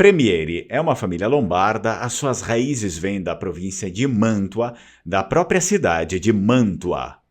Premieri é uma família lombarda, as suas raízes vêm da província de Mantua, da própria cidade de Mantua.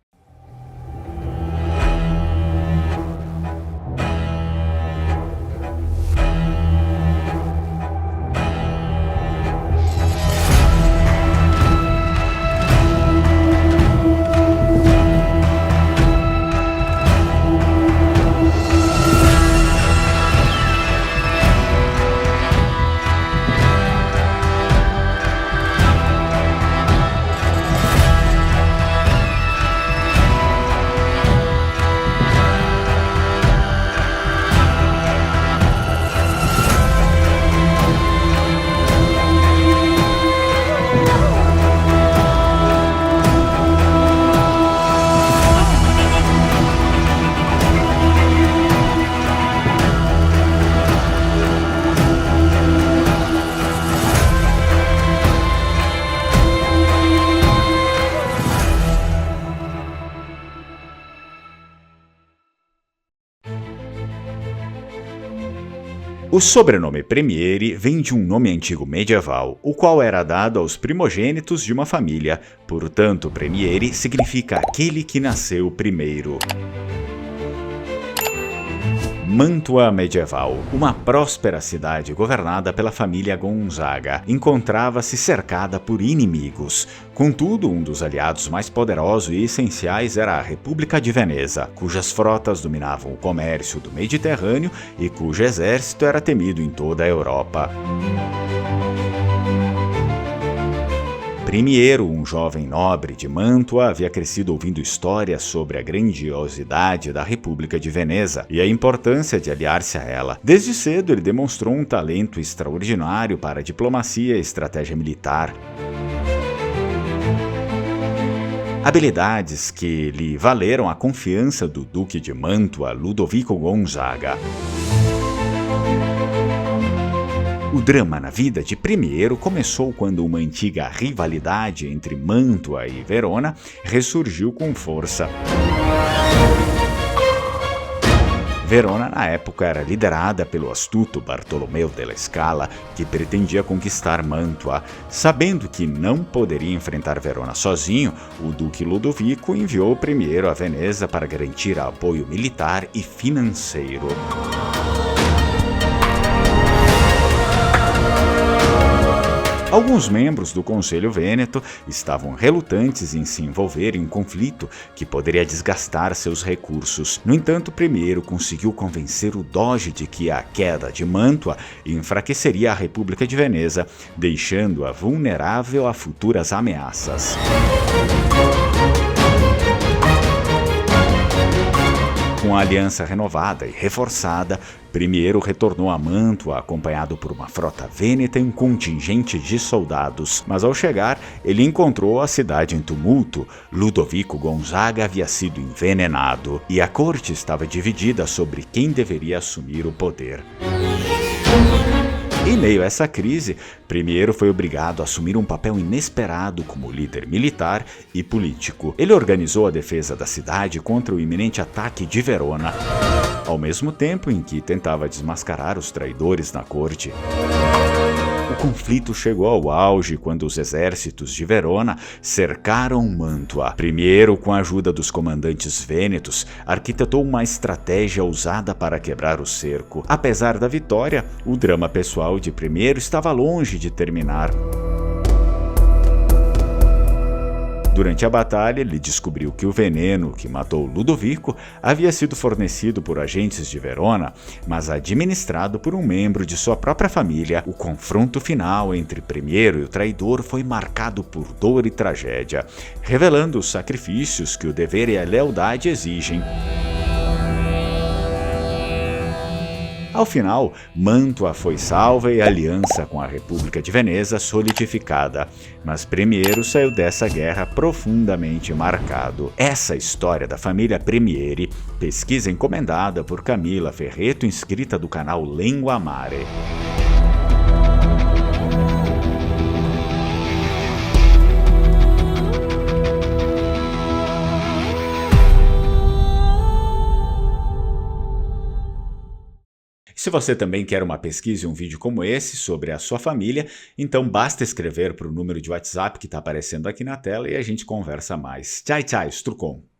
O sobrenome Premieri vem de um nome antigo medieval, o qual era dado aos primogênitos de uma família. Portanto, Premieri significa aquele que nasceu primeiro. Mantua medieval, uma próspera cidade governada pela família Gonzaga, encontrava-se cercada por inimigos. Contudo, um dos aliados mais poderosos e essenciais era a República de Veneza, cujas frotas dominavam o comércio do Mediterrâneo e cujo exército era temido em toda a Europa. Primiero, um jovem nobre de Mantua, havia crescido ouvindo histórias sobre a grandiosidade da República de Veneza e a importância de aliar-se a ela. Desde cedo ele demonstrou um talento extraordinário para a diplomacia e estratégia militar. Habilidades que lhe valeram a confiança do Duque de Mantua, Ludovico Gonzaga. O drama na vida de Premiero começou quando uma antiga rivalidade entre Mantua e Verona ressurgiu com força. Verona, na época, era liderada pelo astuto Bartolomeu della Scala, que pretendia conquistar Mantua. Sabendo que não poderia enfrentar Verona sozinho, o Duque Ludovico enviou Premiero a Veneza para garantir apoio militar e financeiro. Alguns membros do Conselho Vêneto estavam relutantes em se envolver em um conflito que poderia desgastar seus recursos. No entanto, Premiero conseguiu convencer o Doge de que a queda de Mantua enfraqueceria a República de Veneza, deixando-a vulnerável a futuras ameaças. Com a aliança renovada e reforçada, Premiero retornou a Mantua acompanhado por uma frota vêneta e um contingente de soldados. Mas ao chegar, ele encontrou a cidade em tumulto. Ludovico Gonzaga havia sido envenenado e a corte estava dividida sobre quem deveria assumir o poder. Em meio a essa crise, Premiero foi obrigado a assumir um papel inesperado como líder militar e político. Ele organizou a defesa da cidade contra o iminente ataque de Verona, ao mesmo tempo em que tentava desmascarar os traidores na corte. O conflito chegou ao auge quando os exércitos de Verona cercaram Mantua. Premiero, com a ajuda dos comandantes vênetos, arquitetou uma estratégia ousada para quebrar o cerco. Apesar da vitória, o drama pessoal de Premiero estava longe de terminar. Durante a batalha, ele descobriu que o veneno que matou Ludovico havia sido fornecido por agentes de Verona, mas administrado por um membro de sua própria família. O confronto final entre Premiero e o traidor foi marcado por dor e tragédia, revelando os sacrifícios que o dever e a lealdade exigem. Ao final, Mantua foi salva e a aliança com a República de Veneza solidificada, mas Premiero saiu dessa guerra profundamente marcado. Essa história da família Premieri, pesquisa encomendada por Camila Ferreto, inscrita do canal Lengua Mare. Se você também quer uma pesquisa e um vídeo como esse sobre a sua família, então basta escrever para o número de WhatsApp que está aparecendo aqui na tela e a gente conversa mais. Tchau, tchau, Strucon!